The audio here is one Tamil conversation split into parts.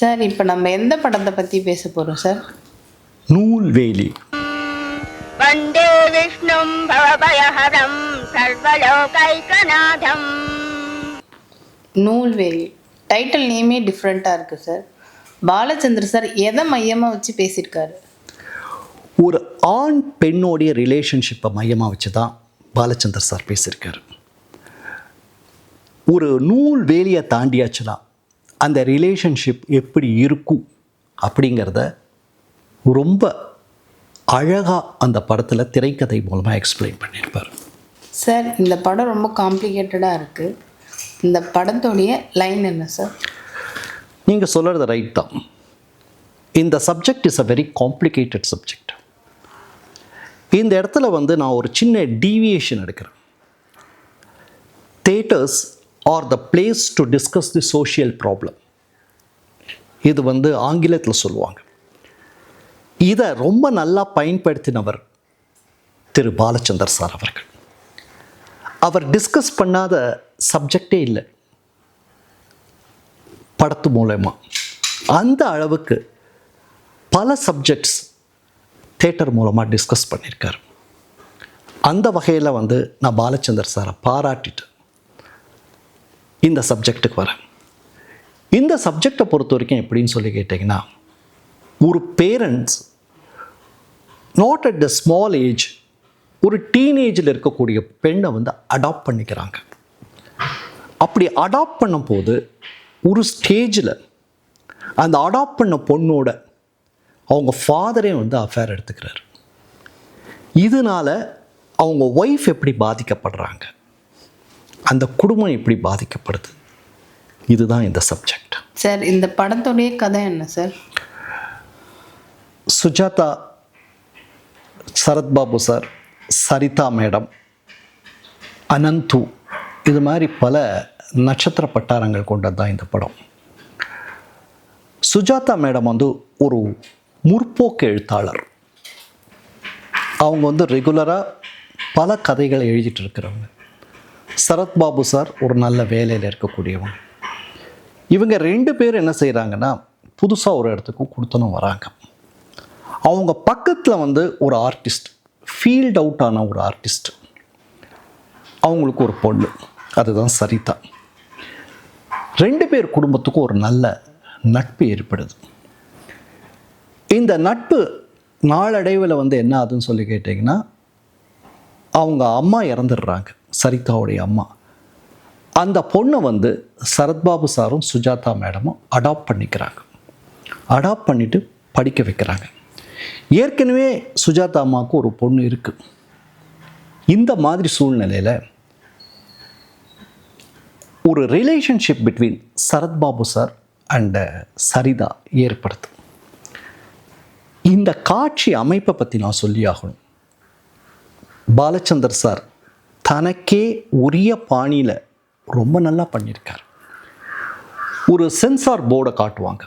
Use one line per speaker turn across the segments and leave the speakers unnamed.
சார், இப்போ நம்ம எந்த படத்தை பற்றி பேச போகிறோம் சார்?
நூல்வேலி.
வந்தே விஷ்ணும் பவபயஹரம் சர்வலோகைகநாதம்.
நூல்வேலி டைட்டில் நேமே டிஃப்ரெண்ட்டாக இருக்குது சார். பாலச்சந்தர் சார் எதை மையமாக வச்சு பேசியிருக்காரு?
ஒரு ஆண் பெண்ணோடைய ரிலேஷன்ஷிப்பை மையமாக வச்சு தான் பாலச்சந்தர் சார் பேசியிருக்காரு. ஒரு நூல் வேலியை தாண்டியாச்சுன்னா அந்த ரிலேஷன்ஷிப் எப்படி இருக்கும் அப்படிங்கிறத ரொம்ப அழகாக அந்த படத்தில் திரைக்கதை மூலமாக எக்ஸ்பிளைன் பண்ணியிருப்பார்.
சார், இந்த படம் ரொம்ப காம்ப்ளிகேட்டடாக இருக்குது. இந்த படத்தோடைய லைன் என்ன சார்?
நீங்கள் சொல்கிறது ரைட் தான். இந்த subject is a very complicated subject. இந்த இடத்துல நான் ஒரு சின்ன டீவியேஷன் எடுக்கிறேன். Theatres R the place to discuss the social problem. இது ஆங்கிலத்தில் சொல்லுவாங்க. இதை ரொம்ப நல்லா பயன்படுத்தினவர் திரு பாலச்சந்தர் சார் அவர்கள். அவர் டிஸ்கஸ் பண்ணாத சப்ஜெக்டே இல்லை படத்து மூலமா. அந்த அளவுக்கு பல சப்ஜெக்ட்ஸ் தேட்டர் மூலமாக டிஸ்கஸ் பண்ணியிருக்கார். அந்த வகையில் நான் பாலச்சந்தர் சாரை பாராட்டிட்டு இந்த சப்ஜெக்டுக்கு வரேன். இந்த சப்ஜெக்டை பொறுத்த வரைக்கும் எப்படின்னு சொல்லி கேட்டிங்கன்னா, ஒரு parents not at the small age, ஒரு டீனேஜில் இருக்கக்கூடிய பெண்ணை அடாப்ட் பண்ணிக்கிறாங்க. அப்படி அடாப்ட் பண்ணும்போது ஒரு ஸ்டேஜில் அந்த அடாப்ட் பண்ண பொண்ணோட அவங்க ஃபாதரே அஃபேர் எடுத்துக்கிறார். இதனால் அவங்க ஒய்ஃப் எப்படி பாதிக்கப்படுறாங்க, அந்த குடும்பம் எப்படி பாதிக்கப்படுது, இதுதான் இந்த சப்ஜெக்ட்.
சார், இந்த படத்துடைய கதை என்ன சார்?
சுஜாதா, சரத்பாபு சார், சரிதா மேடம், அனந்து, இது மாதிரி பல நட்சத்திர பட்டாரங்கள் கொண்டது தான் இந்த படம். சுஜாதா மேடம் ஒரு முற்போக்கு எழுத்தாளர். அவங்க ரெகுலராக பல கதைகளை எழுதிட்டு இருக்கிறவங்க. சரத்பாபு சார் ஒரு நல்ல வேலையில் இருக்கக்கூடியவங்க. இவங்க ரெண்டு பேர் என்ன செய்கிறாங்கன்னா, புதுசாக ஒரு இடத்துக்கு கொடுத்தனும் வராங்க. அவங்க பக்கத்தில் ஒரு ஆர்டிஸ்ட், ஃபீல்ட் அவுட் ஆன ஒரு ஆர்டிஸ்ட், அவங்களுக்கு ஒரு பொண்ணு, அதுதான் சரிதா. ரெண்டு பேர் குடும்பத்துக்கும் ஒரு நல்ல நட்பு ஏற்படுது. இந்த நட்பு நாளடைவில் என்ன ஆகுதுன்னு சொல்லி கேட்டிங்கன்னா, அவங்க அம்மா இறந்துடுறாங்க, சரிதாவுடைய அம்மா. அந்த பொண்ணை சரத்பாபு சாரும் சுஜாதா மேடமும் அடாப்ட் பண்ணிக்கிறாங்க. அடாப்ட் பண்ணிவிட்டு படிக்க வைக்கிறாங்க. ஏற்கனவே சுஜாதா அம்மாவுக்கு ஒரு பொண்ணு இருக்குது. இந்த மாதிரி சூழ்நிலையில் ஒரு relationship between Sarathbabu sir and Saritha ஏற்படுது. இந்த காட்சி அமைப்பை பற்றி நான் சொல்லி ஆகணும். பாலச்சந்தர் சார் தனக்கே உரிய பாணியில் ரொம்ப நல்லா பண்ணியிருக்கார். ஒரு சென்சார் போர்டை காட்டுவாங்க.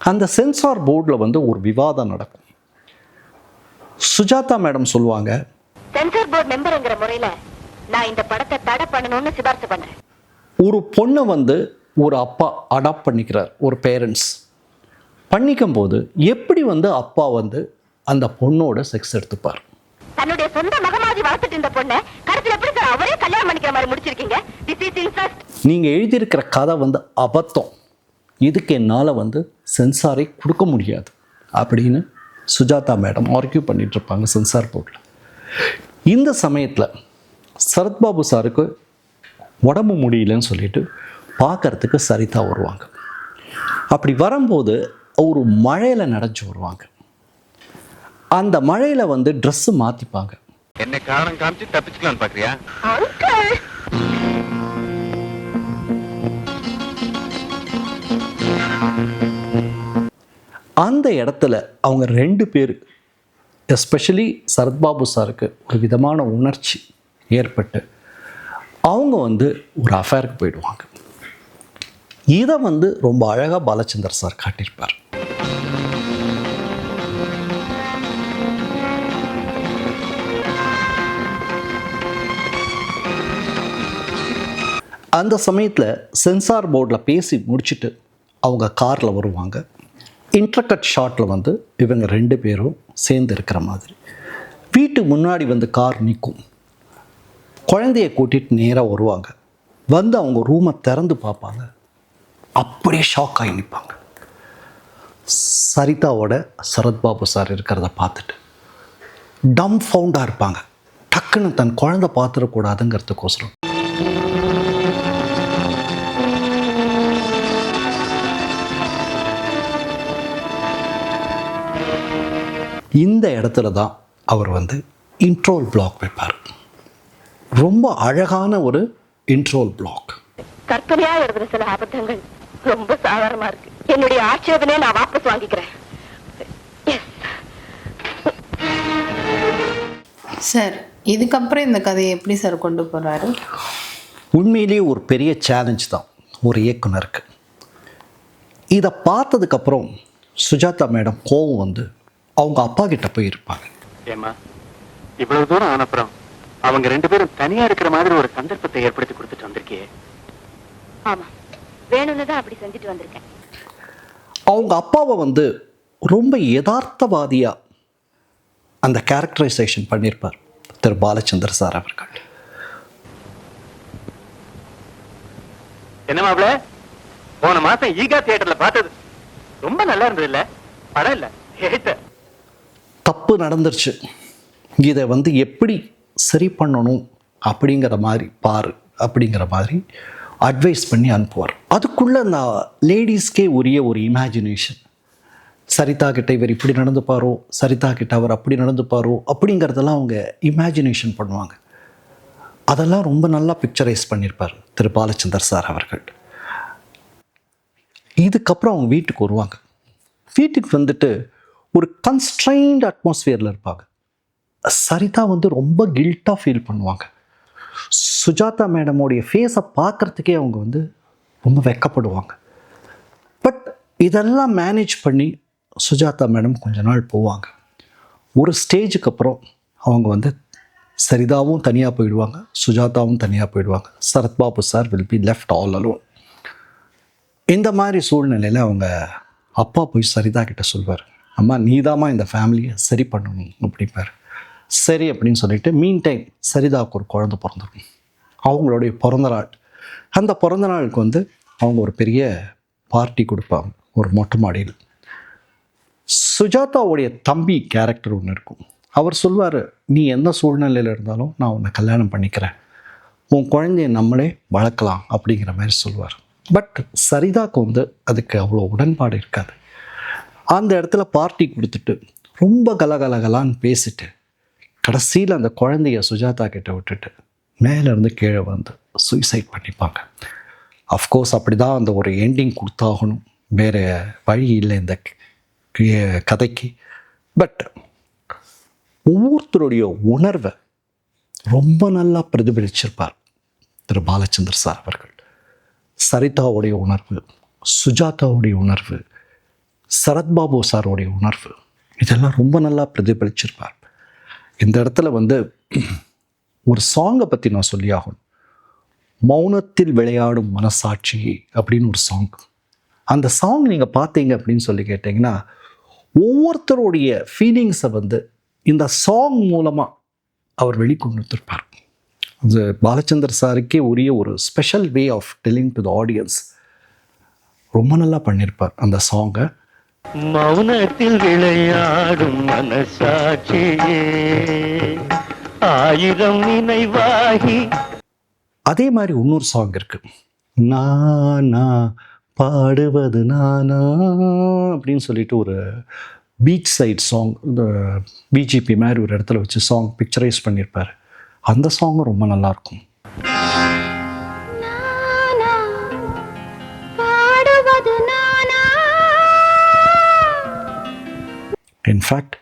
அந்த சென்சார் போர்டில் ஒரு விவாதம் நடக்கும். சுஜாதா மேடம் சொல்லுவாங்க,
சென்சார் போர்டு மெம்பர்ங்கிற முறையில நான் இந்த படத்தை தடை பண்ணணும்னு சிபாரிசு பண்றேன்.
ஒரு பொண்ணை ஒரு அப்பா அடாப்ட் பண்ணிக்கிறார், ஒரு பேரண்ட்ஸ் பண்ணிக்கும் போது எப்படி அப்பா அந்த பொண்ணோட செக்ஸ் எடுத்துப்பார்.
தன்னுடைய சொந்த மகமாதி வளர்த்துட்டு இந்த பொண்ணை கடைசில எப்படி சார் அவரே கல்யாணம் பண்ணிக்கிற மாதிரி முடிச்சிருக்கீங்க? This is incest.
நீங்கள் எழுதியிருக்கிற கதை அபத்தம், இதுக்கு என்னால் சென்சாரை கொடுக்க முடியாது அப்படின்னு சுஜாதா மேடம் ஆர்கியூ பண்ணிகிட்ருப்பாங்க சென்சார் போர்டில். இந்த சமயத்தில் சரத்பாபு சாருக்கு உடம்பு முடியலன்னு சொல்லிட்டு பார்க்கறதுக்கு சரிதா வருவாங்க. அப்படி வரும்போது ஒரு மழையில் நனைஞ்சு வருவாங்க. அந்த மழையில் ட்ரெஸ்ஸு மாற்றிப்பாங்க.
என்ன காரணம் காமிச்சு தப்பிச்சுக்கலான்னு பார்க்குறியா?
அந்த இடத்துல அவங்க ரெண்டு பேர், எஸ்பெஷலி சரத்பாபு சாருக்கு ஒரு விதமான உணர்ச்சி ஏற்பட்டு அவங்க ஒரு அஃபேருக்கு போயிடுவாங்க. இதை ரொம்ப அழகாக பாலச்சந்தர் சார் காட்டியிருப்பார். அந்த சமயத்தில் சென்சார் போர்டில் பேசி முடிச்சுட்டு அவங்க காரில் வருவாங்க. இன்டர்கட் ஷாட்டில் வந்து இவங்க 2 பேரும் சேர்ந்து இருக்கிற மாதிரி. வீட்டுக்கு முன்னாடி வந்து கார் நிற்கும். குழந்தைய கூட்டிகிட்டு நேராக வருவாங்க. வந்து அவங்க ரூமை திறந்து பார்ப்பாங்க. அப்படியே ஷாக் ஆகி நிற்பாங்க. சரிதாவோட சரத்பாபு சார் இருக்கிறத பார்த்துட்டு டம் ஃபவுண்டாக இருப்பாங்க. டக்குன்னு தன் குழந்தை பார்த்துடக்கூடாதுங்கிறதுக்கோசரம் இந்த இடத்துல தான் அவர் வந்து இன்ட்ரோல் பிளாக் வைப்பார். ரொம்ப அழகான ஒரு இன்ட்ரோல் பிளாக்.
கற்பனையா இருக்கிற சில அபத்தங்கள் ரொம்ப சாதாரணமா இருக்கு. என்னுடைய ஆட்சேபனை நான் வாபஸ் வாங்கிக்கிறேன்.
சார், இதுக்கப்புறம் இந்த கதையை எப்படி சார் கொண்டு போகிறாரு?
உண்மையிலேயே ஒரு பெரிய சேலஞ்ச் தான் ஒரு இயக்குனருக்கு. இதை பார்த்ததுக்கப்புறம் சுஜாதா மேடம் கோவம் வந்து அவங்க அப்பா கிட்ட போய் இருப்பாங்க.
ஏமா இவ்வளவு தூரம் ஆனப்புறம் அவங்க 2 பேரும் தனியா இருக்கிற மாதிரி ஒரு சந்தர்ப்பத்தை ஏற்படுத்தி கொடுத்துட்டு வந்திருக்கியே.
ஆமா, வேணும்னு தான் அப்படி செஞ்சுட்டு வந்திருக்கேன்.
அவங்க அப்பாவை வந்து ரொம்ப யதார்த்தவாதியாக அந்த கேரக்டரைசேஷன் பண்ணியிருப்பார் திரு பாலச்சந்தர் சார் அவர்கள்.
என்ன மாப்ள, போன மாசம் ஈகா தியேட்டர்ல பார்த்தது ரொம்ப நல்லா இருந்தது இல்ல? படம் இல்ல,
தப்பு நடந்துருச்சு, இதை வந்து எப்படி சரி பண்ணணும் அப்படிங்கிற மாதிரி பாரு அப்படிங்கிற மாதிரி அட்வைஸ் பண்ணி அனுப்புவார். அதுக்குள்ளே அந்த லேடிஸ்க்கே உரிய ஒரு இமேஜினேஷன். சரிதா கிட்ட இவர் இப்படி நடந்துப்பாரோ, சரிதா கிட்ட அவர் அப்படி நடந்துப்பாரோ அப்படிங்கிறதெல்லாம் அவங்க இமேஜினேஷன் பண்ணுவாங்க. அதெல்லாம் ரொம்ப நல்லா பிக்சரைஸ் பண்ணியிருப்பார் திரு பாலச்சந்தர் சார் அவர்கள். இதுக்கப்புறம் அவங்க வீட்டுக்கு வருவாங்க. வீட்டுக்கு வந்துட்டு ஒரு கன்ஸ்ட்ரைன்ட் அட்மாஸ்பியரில் இருப்பாங்க. சரிதா வந்து ரொம்ப கில்ட்டாக ஃபீல் பண்ணுவாங்க. சுஜாதா மேடமோடைய ஃபேஸை பார்க்குறதுக்கே அவங்க வந்து ரொம்ப வெக்கப்படுவாங்க. பட் இதெல்லாம் மேனேஜ் பண்ணி சுஜாதா மேடம் கொஞ்ச நாள் போவாங்க. ஒரு ஸ்டேஜுக்கு அப்புறம் அவங்க வந்து சரிதாவும் தனியாக போயிடுவாங்க, சுஜாதாவும் தனியாக போயிடுவாங்க. Sarath Babu sir will be left all alone. இந்த மாதிரி சூழ்நிலையில் அவங்க அப்பா போய் சரிதா கிட்ட சொல்வார், அம்மா நீதாம்மா இந்த ஃபேமிலியை சரி பண்ணணும் அப்படிப்பார். சரி அப்படின்னு சொல்லிட்டு மீன் டைம் சரிதாவுக்கு ஒரு குழந்தை பிறந்திருக்கும். அவங்களுடைய பிறந்தநாள். அந்த பிறந்த நாளுக்கு வந்து அவங்க ஒரு பெரிய பார்ட்டி கொடுப்பாங்க ஒரு மொட்டை மாடியில். சுஜாதாவுடைய தம்பி கேரக்டர் ஒன்று இருக்கும். அவர் சொல்வார், நீ எந்த சூழ்நிலையில் இருந்தாலும் நான் உன்னை கல்யாணம் பண்ணிக்கிறேன், உன் குழந்தைய நம்மளே வளர்க்கலாம் அப்படிங்கிற மாதிரி சொல்வார். பட் சரிதாக்கு வந்து அதுக்கு அவ்வளோ உடன்பாடு இருக்காது. அந்த இடத்துல பார்ட்டி கொடுத்துட்டு ரொம்ப கலகலகலான்னு பேசிட்டு கடைசியில் அந்த குழந்தைய சுஜாதா கிட்ட விட்டுட்டு மேலேருந்து கீழே வந்து சூசைட் பண்ணிப்பாங்க. அஃப்கோர்ஸ் அப்படி தான் அந்த ஒரு எண்டிங் கொடுத்தாகணும், வேறு வழி இல்லை இந்த கதைக்கு. பட் ஒவ்வொருத்தருடைய உணர்வை ரொம்ப நல்லா பிரதிபலிச்சிருப்பார் திரு பாலச்சந்தர் சார் அவர்கள். சரிதாவுடைய உணர்வு, சுஜாதாவுடைய உணர்வு, சரத்பாபு சாரோடைய உணர்வு, இதெல்லாம் ரொம்ப நல்லா பிரதிபலிச்சிருப்பார். இந்த இடத்துல வந்து ஒரு சாங்கை பற்றி நான் சொல்லி ஆகணும். மௌனத்தில் விளையாடும் மனசாட்சி அப்படின்னு ஒரு சாங். அந்த சாங் நீங்கள் பார்த்தீங்க அப்படின்னு சொல்லி கேட்டிங்கன்னா ஒவ்வொருத்தருடைய ஃபீலிங்ஸை வந்து இந்த சாங் மூலமாக அவர் வெளிக்கொண்டு வந்துருப்பார். அது பாலச்சந்தர் சாருக்கே உரிய ஒரு special way of telling to the audience. ரொம்ப நல்லா பண்ணியிருப்பார் அந்த சாங்கை.
மௌனத்தில் விளையாடும் மனசாட்சியே ஆயிரம் நினைவாகி.
அதே மாதிரி இன்னொரு சாங் இருக்கு, நானா பாடுவது நானா அப்படின்னு சொல்லிட்டு ஒரு பீச் சைட் சாங். இந்த பிஜிபி மாதிரி ஒரு இடத்துல வச்சு சாங் பிக்சரைஸ் பண்ணியிருப்பார். அந்த சாங்கும் ரொம்ப நல்லாயிருக்கும். இன்ஃபேக்ட்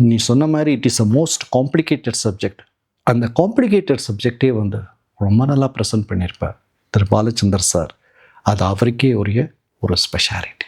நீ சொன்ன மாதிரி it is a most complicated subject. அந்த காம்ப்ளிகேட்டட் சப்ஜெக்டே வந்து ரொம்ப நல்லா ப்ரெசென்ட் பண்ணியிருப்பார் திரு பாலச்சந்தர் சார். அது அவருக்கே உரிய ஒரு ஸ்பெஷாலிட்டி.